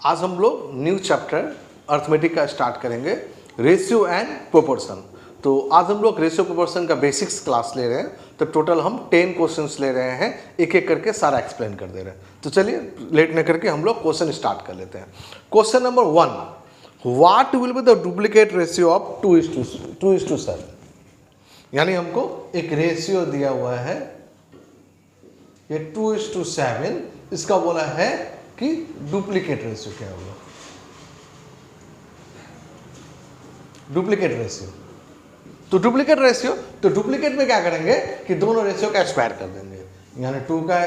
आज हम लोग न्यू चैप्टर अर्थमेटिक का स्टार्ट करेंगे, रेशियो एंड प्रोपोर्शन। तो आज हम लोग रेशियो प्रोपोर्शन का बेसिक्स क्लास ले रहे हैं। तो टोटल हम 10 क्वेश्चंस ले रहे हैं, एक एक करके सारा एक्सप्लेन कर दे रहे हैं। तो चलिए लेट न करके हम लोग क्वेश्चन स्टार्ट कर लेते हैं। Question number 1, what will be the duplicate ratio of 2:7। यानी हमको एक रेशियो दिया हुआ है, ये 2:7, इसका बोला है कि डुप्लीकेट रेशियो क्या होगा। डुप्लीकेट रेशियो, तो डुप्लीकेट में क्या करेंगे कि दोनों रेशियो का स्क्वायर कर देंगे। यानी 2 का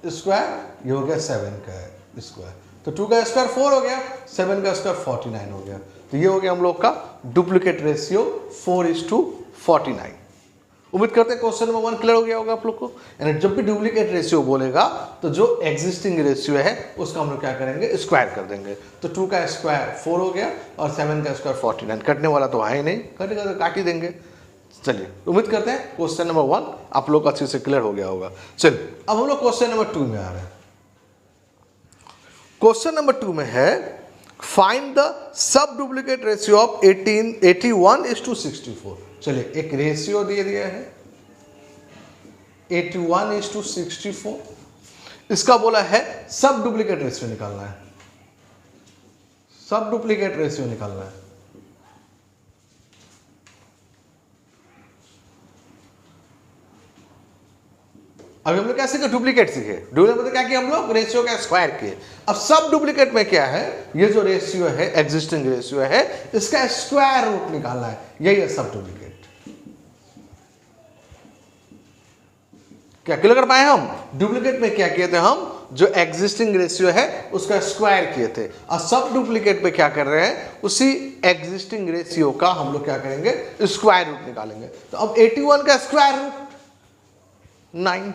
स्क्वायर ये हो गया 7 का स्क्वायर, तो 2 का स्क्वायर 4 हो गया, 7 का स्क्वायर 49 हो गया। तो ये हो गया हम लोग का डुप्लीकेट रेशियो 4:49। उम्मीद करते हैं क्वेश्चन नंबर 1 क्लियर हो गया होगा आप लोग को। यानी जब भी डुप्लीकेट रेशियो बोलेगा तो जो एग्जिस्टिंग रेशियो है उसका हम लोग क्या करेंगे, स्क्वायर कर देंगे। तो 2 का स्क्वायर 4 हो गया और 7 का स्क्वायर 49। कटने वाला तो है ही नहीं, कटेगा तो काट ही देंगे। चलिए उम्मीद करते हैं क्वेश्चन नंबर 1 आप लोग को अच्छे से क्लियर हो गया होगा। चलिए अब हम लोग क्वेश्चन नंबर 2 में आ रहे हैं। क्वेश्चन नंबर 2 में है find the sub duplicate ratio of 81:64। चलिए एक रेशियो दे दिया है 81:64, इसका बोला है सब डुप्लीकेट रेशियो निकालना है। सब डुप्लीकेट रेशियो निकालना है। अभी हम लोग क्या सीखे, डुप्लीकेट सीखे। डुप्लीकेट मतलब क्या किया हम लोग, रेशियो का स्क्वायर किए। अब सब डुप्लीकेट में क्या है, ये जो रेशियो है एग्जिस्टिंग रेशियो है, इसका स्क्वायर रूट निकालना है। यही है सब डुप्लीकेट। क्या क्लियर कर पाए हम? डुप्लीकेट में क्या किए थे हम, जो एग्जिस्टिंग रेशियो है उसका स्क्वायर किए थे। और सब डुप्लीकेट में क्या कर रहे हैं, उसी एग्जिस्टिंग रेशियो का हम लोग क्या करेंगे, स्क्वायर रूट निकालेंगे। तो अब 81 का स्क्वायर रूट 9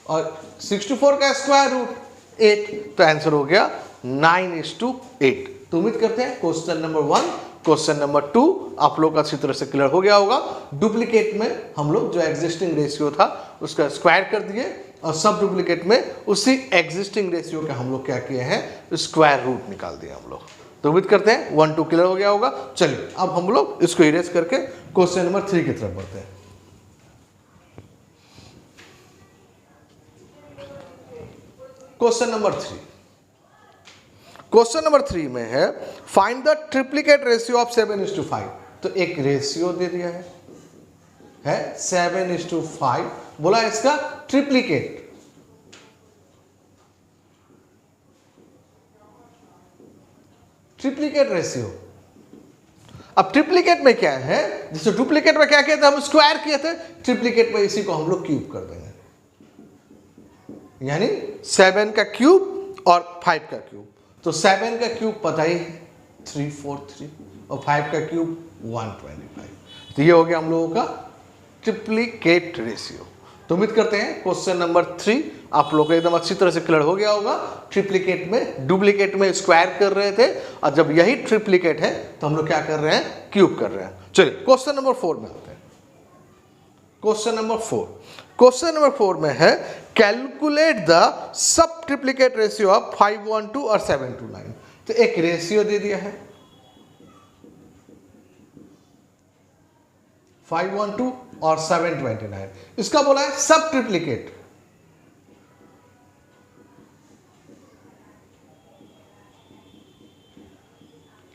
और 64 का स्क्वायर रूट 8, तो आंसर हो गया 9:8। तो उम्मीद करते हैं क्वेश्चन नंबर 1 क्वेश्चन नंबर 2 आप लोग अच्छी तरह से क्लियर हो गया होगा। डुप्लीकेट में हम लोग जो एग्जिस्टिंग रेशियो था उसका स्क्वायर कर दिए और सब डुप्लीकेट में उसी एग्जिस्टिंग रेशियो का हम लोग क्या किए हैं, स्क्वायर रूट निकाल दिया हम लोग। तो उम्मीद करते हैं 1 2 क्लियर हो गया होगा। चलिए अब हम लोग इसको इरेज करके क्वेश्चन नंबर 3 की तरफ बढ़ते हैं। क्वेश्चन नंबर 3, क्वेश्चन नंबर 3 में है find the triplicate ratio of 7:5। तो एक रेशियो दे दिया है 7:5, बोला इसका ट्रिप्लीकेट। ट्रिप्लीकेट रेशियो, अब ट्रिप्लीकेट में क्या है, जैसे डुप्लीकेट में क्या किए थे हम, स्क्वायर किए थे। ट्रिप्लीकेट में इसी को हम लोग क्यूब कर देंगे। यानी 7 का क्यूब और 5 का क्यूब। तो 7 का क्यूब पता ही 343 और 5 का क्यूब 125। तो ये हो गया हम लोगों का ट्रिप्लीकेट रेशियो। तो उम्मीद करते हैं क्वेश्चन नंबर 3 आप लोग को एकदम अच्छी तरह से क्लियर हो गया होगा। ट्रिप्लीकेट में डुप्लीकेट में स्क्वायर कर रहे थे और जब यही ट्रिप्लीकेट है तो हम लोग क्या कर रहे हैं, क्यूब कर रहे हैं। चलिए क्वेश्चन नंबर 4 में आते हैं। क्वेश्चन नंबर 4 में है calculate the sub triplicate ratio of 512 और 729। तो एक रेशियो दे दिया है 512 और 729, इसका बोला है सब ट्रिप्लीकेट।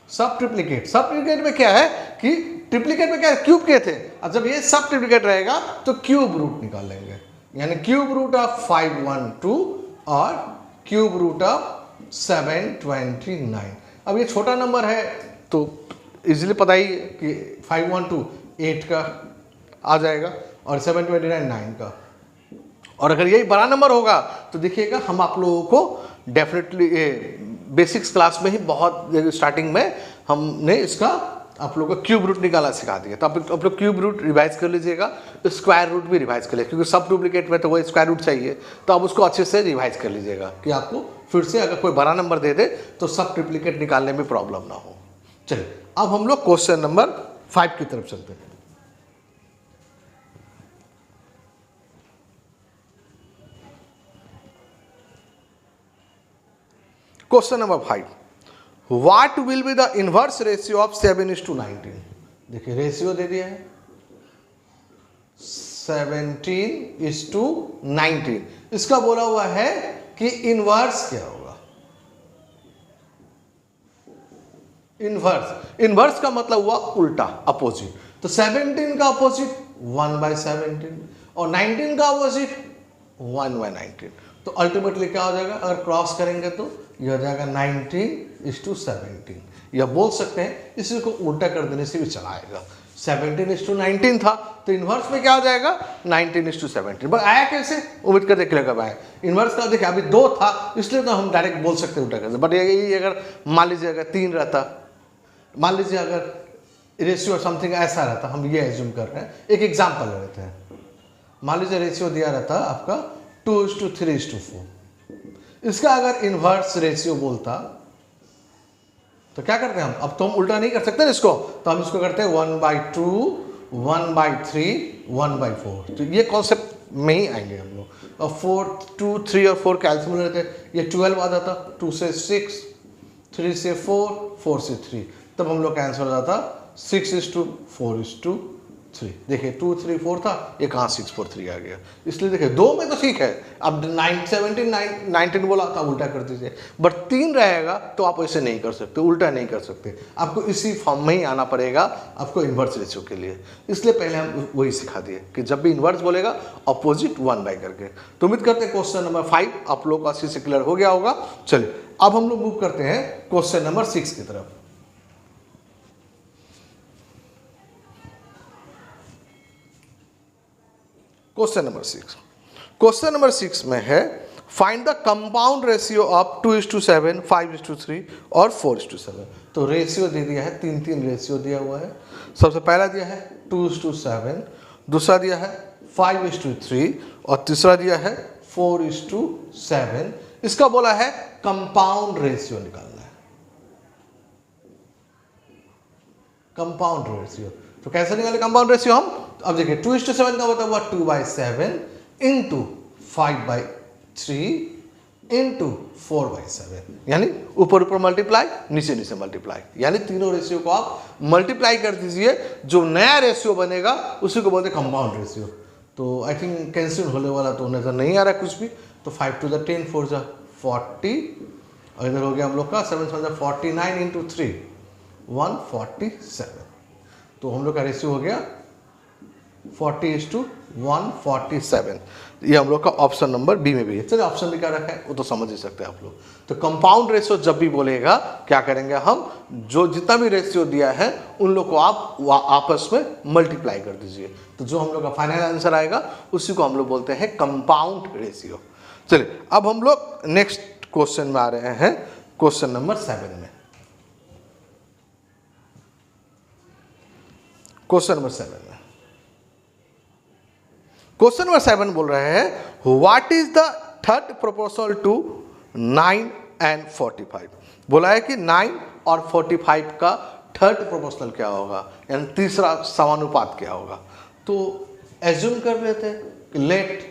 सब ट्रिप्लीकेट में क्या है कि ट्रिप्लीकेट में क्या है, क्यूब किए थे। अब जब ये सब ट्रिप्लीकेट रहेगा तो क्यूब रूट निकाल लेंगे। यानी क्यूब रूट ऑफ 512 और क्यूब रूट ऑफ 729। अब ये छोटा नंबर है तो इजीली पता ही कि 512 8 का आ जाएगा और 729 9 का। और अगर यही बड़ा नंबर होगा तो देखिएगा हम आप लोगों को डेफिनेटली बेसिक्स क्लास में ही बहुत स्टार्टिंग में हमने इसका आप लोगों को क्यूब रूट निकालना सिखा दिया। तो आप लोग क्यूब रूट रिवाइज कर लीजिएगा, स्क्वायर रूट भी रिवाइज कर लीजिए, क्योंकि सब डुप्लीकेट में तो वही स्क्वायर रूट चाहिए। तो आप उसको अच्छे से रिवाइज कर लीजिएगा कि आपको फिर से अगर कोई बड़ा नंबर दे दे तो सब ट्रिप्लीकेट निकालने में प्रॉब्लम ना हो। चलिए अब हम लोग क्वेश्चन नंबर 5 की तरफ चलते हैं। Question number 5, what will be the inverse ratio of 7:19। देखिए रेशियो दे दिया है 17:19। इसका बोला हुआ है कि इनवर्स क्या होगा। इनवर्स का मतलब हुआ उल्टा, अपोजिट। तो 17 का अपोजिट 1/17 और 19 का अपोजिट 1/19। तो अल्टीमेटली क्या हो जाएगा, अगर क्रॉस करेंगे तो यह हो जाएगा 19:17। या बोल सकते हैं इसी को उल्टा कर देने से भी चलाएगा। 17:19 था तो इनवर्स में क्या हो जाएगा 19:17। बट आया कैसे, उम्मीद करते क्लियर कब आया। इनवर्स का देखिए अभी 2 था इसलिए तो हम डायरेक्ट बोल सकते उल्टा कर। बट ये अगर मान लीजिए अगर 3 रहता, मान लीजिए अगर रेशियो समथिंग ऐसा रहता, हम ये एज्यूम कर रहे हैं, एक एग्जांपल ले लेते हैं। मान लीजिए रेशियो दिया रहता आपका 2:3:4। इसका अगर इनवर्स रेशियो बोलता तो क्या करते हैं हम, अब तो हम उल्टा नहीं कर सकते ना इसको, तो हम इसको करते हैं 1/2, 1/3, 1/4। तो ये कॉन्सेप्ट में ही आएंगे हम लोग। और 4, 2, 3 और 4 कैंसिल हो रहे थे, ये 12 आ जाता, 2 से 6, 3 से 4, 4 से 3, तब हम लोग का आंसर हो जाता 6:4:3। देखिए 2, 3, 4 था, ये कहाँ 6, 4, 3 आ गया। इसलिए देखिए 2 में तो ठीक है, अब 19 बोला था उल्टा कर दीजिए। बट 3 रहेगा तो आप ऐसे नहीं कर सकते, उल्टा नहीं कर सकते, आपको इसी फॉर्म में ही आना पड़ेगा आपको इन्वर्स रेशियो के लिए। इसलिए पहले हम वही सिखा दिए कि जब भी इन्वर्स बोलेगा अपोजिट 1/, करके। तो उम्मीद करते हैं क्वेश्चन नंबर 5 आप लोग का अच्छे से क्लियर हो गया होगा। चलिए अब हम लोग मूव करते हैं क्वेश्चन नंबर 6 की तरफ। क्वेश्चन नंबर 6 में है find the compound ratio of 2:7, 5:3 और 4:7। तो रेशियो दे दिया है, 3 रेशियो दिया हुआ है। सबसे पहला दिया है 2:7, दूसरा दिया है 5:3 और तीसरा दिया है 4:7। इसका बोला है कंपाउंड रेशियो निकालना है। कंपाउंड रेशियो तो कैसे निकाले कंपाउंड रेशियो हम, अब देखिए 2:7 का मतलब हुआ 2/7 इंटू 5/3 इंटू 4/7, यानी ऊपर ऊपर मल्टीप्लाई, नीचे नीचे मल्टीप्लाई, यानी तीनों रेशियो को आप मल्टीप्लाई कर दीजिए। जो नया रेशियो बनेगा उसी को बोलते हैं कंपाउंड रेशियो। तो आई थिंक कैंसिल होने वाला तो नजर नहीं आ रहा है कुछ भी। तो 5 to the 10, 4 जा 40 और इधर हो गया हम लोग का 7 जा 49 इंटू 3 147। तो हम लोग का रेशियो हो गया 40:147। ये हम लोग का ऑप्शन नंबर बी में भी है। चलिए ऑप्शन भी क्या रखा है वो तो समझ ही सकते हैं आप लोग। तो कंपाउंड रेशियो जब भी बोलेगा क्या करेंगे हम, जो जितना भी रेशियो दिया है उन लोग को आप आपस में मल्टीप्लाई कर दीजिए। तो जो हम लोग का फाइनल आंसर आएगा उसी को हम लोग बोलते हैं कंपाउंड रेशियो। चलिए अब हम लोग नेक्स्ट क्वेश्चन में आ रहे हैं, क्वेश्चन नंबर 7 में। क्वेश्चन नंबर 7 बोल रहे हैं what is the third proportional to 9 and 45। बोला है कि 9 और 45 का थर्ड प्रोपोर्शनल क्या होगा, यानी तीसरा समानुपात क्या होगा। तो एज्यूम कर लेते हैं कि लेट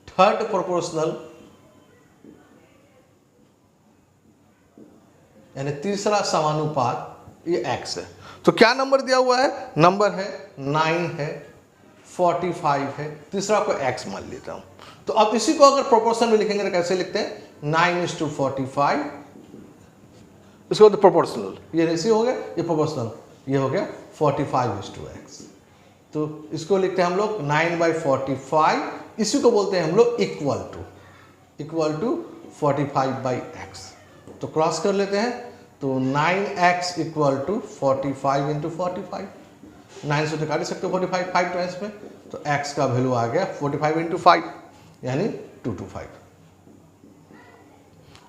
थर्ड प्रोपोर्शनल यानी तीसरा समानुपात ये x है। तो क्या नंबर दिया हुआ है, नंबर है 9 है, 45 है, तीसरा को x मान लेता हूं। तो अब इसी को अगर प्रोपोर्शन में लिखेंगे तो कैसे लिखते हैं, 9:45। इसको तो प्रोपोर्शनल, ये रेशियो हो गया, ये प्रोपोर्शनल, ये हो गया 45:x। तो इसको लिखते हैं हम लोग 9/45। इसी को बोलते हैं हम लोग इक्वल टू 45/x। तो क्रॉस कर लेते हैं, तो 9x इक्वल टू 45 इंटू 45। 9 से तो काट सकते हो 45 5 टाइम्स में, तो x का वैल्यू आ गया 45 इंटू 5 यानी 225।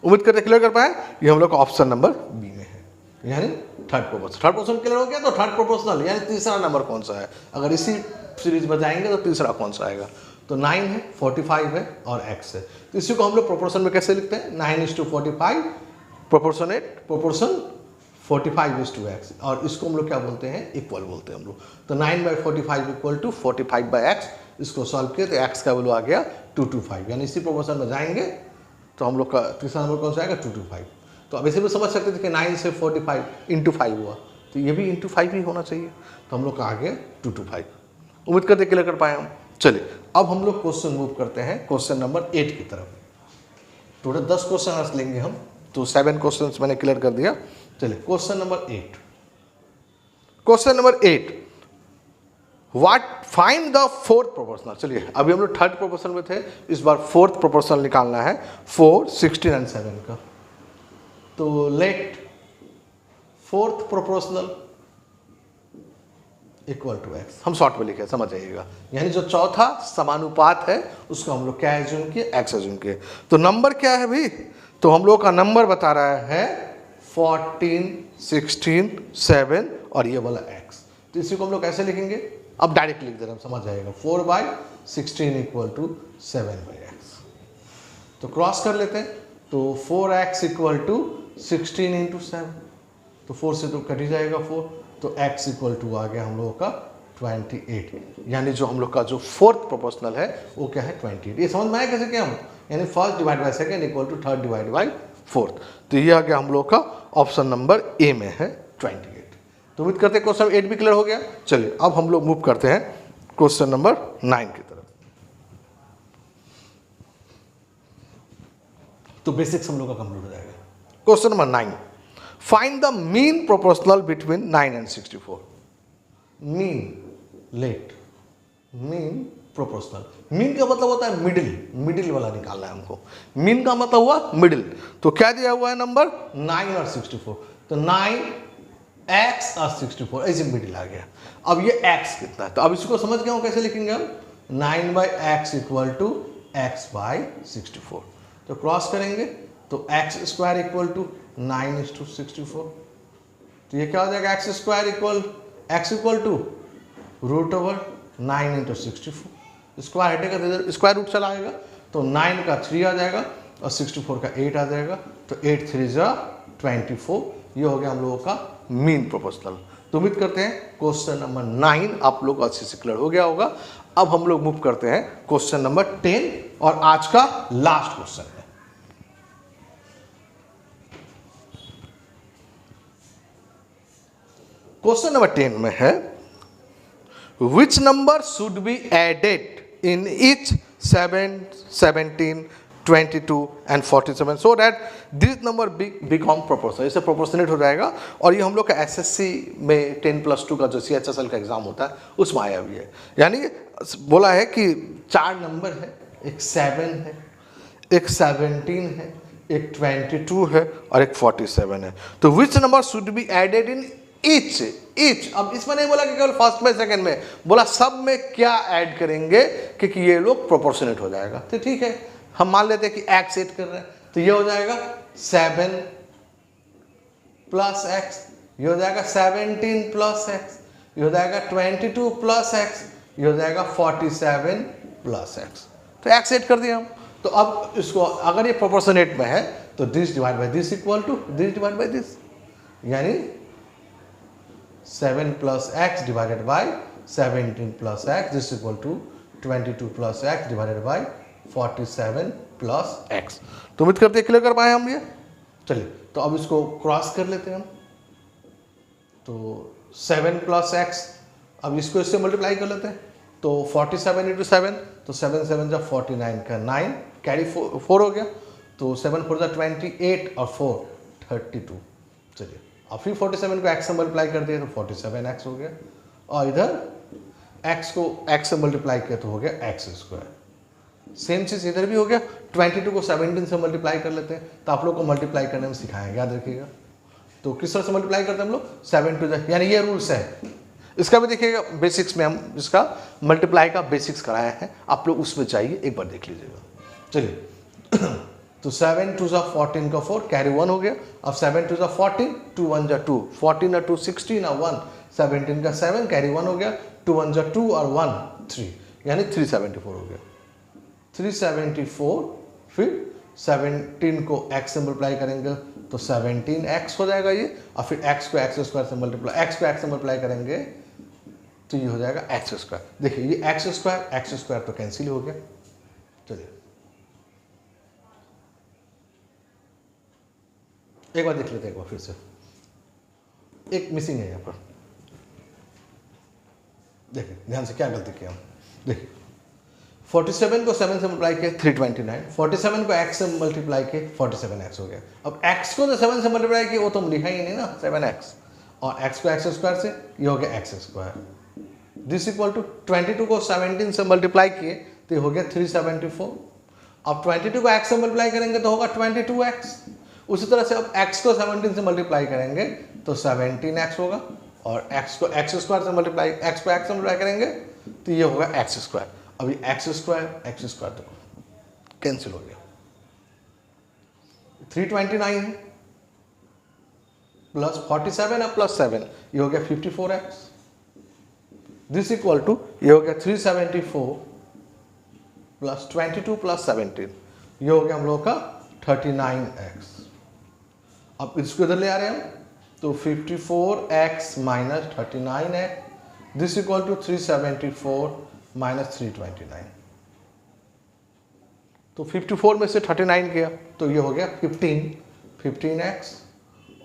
उम्मीद करते क्लियर कर पाए। ये हम लोग का ऑप्शन नंबर बी में है, यानी थर्ड प्रोपोर्शन क्लियर हो गया। तो थर्ड प्रोपोर्शनल यानी तीसरा नंबर कौन सा है, अगर इसी सीरीज में जाएंगे तो तीसरा कौन सा आएगा। तो 9 है, 45 है और x है। तो इसी को हम लोग प्रोपोर्शन में कैसे लिखते हैं, 9:45 प्रोपोर्शन 45:x। और इसको हम लोग क्या बोलते हैं, इक्वल बोलते हैं हम लोग। तो 9/45 इक्वल टू 45/x। इसको सॉल्व किया तो x का वैल्यू आ गया 225, यानी इसी प्रोपोर्शन में जाएंगे तो हम लोग का तीसरा नंबर कौन सा आएगा 225। तो अब इसे भी समझ सकते थे कि 9 से 45 इंटू 5 हुआ, तो ये भी इंटू 5 ही होना चाहिए, तो हम लोग का आ गया 2 to 5। उम्मीद करते क्लियर कर पाए हम। चलिए अब हम लोग क्वेश्चन मूव करते हैं क्वेश्चन नंबर 8 की तरफ। टोटल 10 क्वेश्चन लेंगे हम, तो 7 क्वेश्चन मैंने क्लियर कर दिया। चलिए question number 8। Question number 8, what find the fourth proportional. चलिए अभी हम लोग थर्ड प्रोपोर्शनल में थे, इस बार फोर्थ प्रोपोर्शनल निकालना है 4, 16 एंड 7 का। तो let fourth proportional equal to x, हम शॉर्ट में लिखे समझ जाइएगा, यानी जो चौथा समानुपात है उसको हम लोग क्या एज्यूम किए, एक्स एज्यूम किए। तो नंबर क्या है भाई, तो हम लोग का नंबर बता रहा है 14, 16, 7 और ये वाला एक्स। तो इसी को हम लोग कैसे लिखेंगे, अब डायरेक्ट लिख दे रहे हैं, समझ जाएगा। 4/16 इक्वल टू 7/x। तो क्रॉस कर लेते हैं, तो 4x इक्वल टू 16 इंटू 7, तो 4 से तो कट ही जाएगा 4, तो x इक्वल टू आ गया हम लोगों का 28, यानी जो हम लोग का जो फोर्थ प्रोपोर्शनल है वो क्या है 28। ये समझ में आया कैसे क्या हम, यानी first divide by second equal to third divide by fourth. तो ये आ गया हम लोग का ऑप्शन नंबर ए में है 28। तो उम्मीद करते हैं क्वेश्चन 8 भी क्लियर हो गया। चलिए अब हम लोग मूव करते हैं क्वेश्चन नंबर 9 की तरफ। तो बेसिक्स हम लोग का कंप्लीट हो जाएगा। Question number 9, find the mean proportional between 9 and 64। Mean, let mean proportional. Mean का मतलब होता है मिडिल, मिडिल वाला निकालना है हमको। मीन का मतलब हुआ मिडिल। तो क्या दिया हुआ है नंबर 9 और 64, तो 9x और 64 ऐसे मिडिल आ गया। अब ये x कितना है, तो अब इसको समझ गया हूं कैसे लिखेंगे हम, 9/x इक्वल टू x/64। तो क्रॉस करेंगे तो x स्क्वायर इक्वल टू 9:64। तो ये क्या हो जाएगा, x square equal x equal to √9 into 64। Square हटेगा, स्क्वायर रूट चला आएगा, तो 9 का 3 आ जाएगा और 64 का 8 आ जाएगा, तो 8 3 जा 24। ये हो गया हम लोगों का मीन प्रोपोर्शनल। तो उम्मीद करते हैं क्वेश्चन नंबर 9 आप लोग को अच्छे से क्लियर हो गया होगा। अब हम लोग मूव करते हैं क्वेश्चन नंबर 10 और आज का लास्ट क्वेश्चन है। क्वेश्चन नंबर 10 में है, which number should be added in each 7, 17, 22 and 47 so that this number become proportional। इससे प्रोपोर्शनेट हो जाएगा। और ये हम लोग का एसएससी में 10+2 का जो CHSL का एग्जाम होता है उसमें आया भी है। यानी बोला है कि 4 नंबर है, एक 7 है, एक 17 है, एक 22 है और एक 47 है। तो which number should be added in each। अब इसमें नहीं बोला कि केवल फर्स्ट में सेकंड में, बोला सब में क्या ऐड करेंगे कि ये लोग प्रोपोर्शनेट हो जाएगा। तो ठीक है, हम मान लेते हैं कि x ऐड कर रहे हैं, तो ये हो जाएगा 7 प्लस x, ये हो जाएगा 17 प्लस x, ये हो जाएगा 22 प्लस x, ये हो जाएगा 47 प्लस x। तो x ऐड कर दिया हम। तो अब इसको अगर ये प्रोपोर्शनेट में है तो this divide by this equal to this divide by this, यानी 7 plus x divided by 17 plus x this equal to 22 plus x divided by 47 plus x। तो उम्मीद करते हैं क्लियर कर पाए हम ये। चलिए तो अब इसको क्रॉस कर लेते हैं हम। तो 7 प्लस x, अब इसको इससे मल्टीप्लाई कर लेते हैं, तो 47 इंटू 7, तो 7 7 जा 49 का 9 कैरी 4 हो गया, तो 7 4 जा 28 और 4 32। चलिए अब फिर 47 को x से मल्टीप्लाई कर दिया तो 47x हो गया, और इधर x को x से मल्टीप्लाई किया तो हो गया x स्क्वायर। सेम चीज़ इधर भी हो गया। 22 को 17 से मल्टीप्लाई कर लेते हैं, तो आप लोग को मल्टीप्लाई करने में सिखाएंगे, याद रखिएगा। तो किस तरह से मल्टीप्लाई करते हैं हम लोग, 7 2 यानी ये रूल्स है। इसका भी देखिएगा बेसिक्स में, हम इसका मल्टीप्लाई का बेसिक्स कराया है, आप लोग उसमें चाहिए एक बार देख लीजिएगा। चलिए तो 7 2 14 का 4 कैरी 1 हो गया। अब 7 2 14, 2 1 2, 14 और 2 16 और 1 17 का 7 कैरी 1 हो गया, 2 1 2 और 1 3, यानी 374 हो गया। 374, फिर 17 को x से मल्टीप्लाई करेंगे तो 17x हो जाएगा ये, और फिर x को x स्क्वायर से मल्टीप्लाई करेंगे तो ये हो जाएगा x स्क्वायर। देखिए ये x स्क्वायर तो कैंसिल हो गया। चलिए एक बार देख लेते हैं, एक बार फिर से, एक मिसिंग है यहाँ पर। देखिए ध्यान से क्या गलती किया हम, देखिए 47 को 7 से मल्टीप्लाई किए 329, 47 को x से मल्टीप्लाई किए 47x हो गया। अब x को तो 7 से मल्टीप्लाई किए, वो तो हम लिखा ही नहीं ना 7x, और x को x स्क्वायर से, ये हो गया x square. This equal to 22 को 17 से मल्टीप्लाई किए तो ये हो गया 374। अब 22 को x से मल्टीप्लाई करेंगे तो होगा 22x। उसी तरह से अब x को 17 से मल्टीप्लाई करेंगे तो 17x होगा, और x को x स्क्वायर से मल्टीप्लाई, x को x से मल्टीप्लाई करेंगे तो ये होगा x स्क्वायर। अभी x स्क्वायर तो कैंसिल हो गया, 329 है प्लस 47 है प्लस 7, ये हो गया 54x। दिस इक्वल टू ये हो गया 374 प्लस 22 प्लस 17, ये हो गया हम लोग का 39x। अब इसको इधर ले आ रहे हैं हम, तो 54x minus 39x, this equal to 374 minus 329। तो 54 में से 39 गया तो ये हो गया 15x,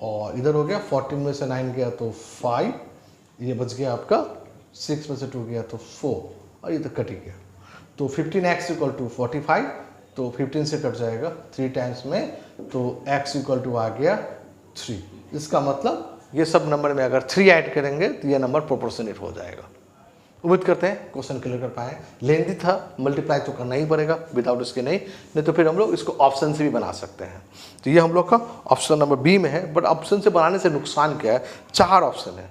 और इधर हो गया 14 में से 9 गया तो 5, ये बच गया आपका 6 में से 2 गया तो 4, और ये तो कट ही गया। तो 15x इक्वल टू 45, तो 15 से कट जाएगा 3 टाइम्स में, तो x इक्वल टू आ गया 3। इसका मतलब ये सब नंबर में अगर 3 ऐड करेंगे तो ये नंबर प्रोपोर्शनेट हो जाएगा। उम्मीद करते हैं क्वेश्चन क्लियर कर पाए। लेंथी था, मल्टीप्लाई तो करना ही पड़ेगा, विदाउट इसके नहीं तो फिर हम लोग इसको ऑप्शन से भी बना सकते हैं। तो ये हम लोग का ऑप्शन नंबर बी में है, बट ऑप्शन से बनाने से नुकसान क्या है, 4 ऑप्शन है।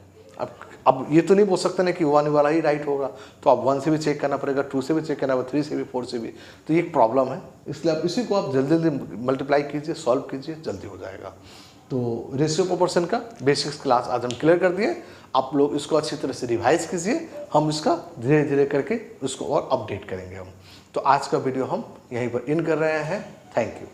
अब ये तो नहीं बोल सकते ना कि 1 वाला ही राइट होगा, तो आप 1 से भी चेक करना पड़ेगा, 2 से भी चेक करना पड़ेगा, 3 से भी, 4 से भी। तो ये एक प्रॉब्लम है, इसलिए आप इसी को आप जल्दी जल्दी मल्टीप्लाई कीजिए, सॉल्व कीजिए, जल्दी हो जाएगा। तो रेशियो प्रोपोर्शन का बेसिक्स क्लास आज हम क्लियर कर दिए। आप लोग इसको अच्छी तरह से रिवाइज कीजिए, हम इसका धीरे धीरे करके इसको और अपडेट करेंगे हम। तो आज का वीडियो हम यहीं पर इन कर रहे हैं। Thank you.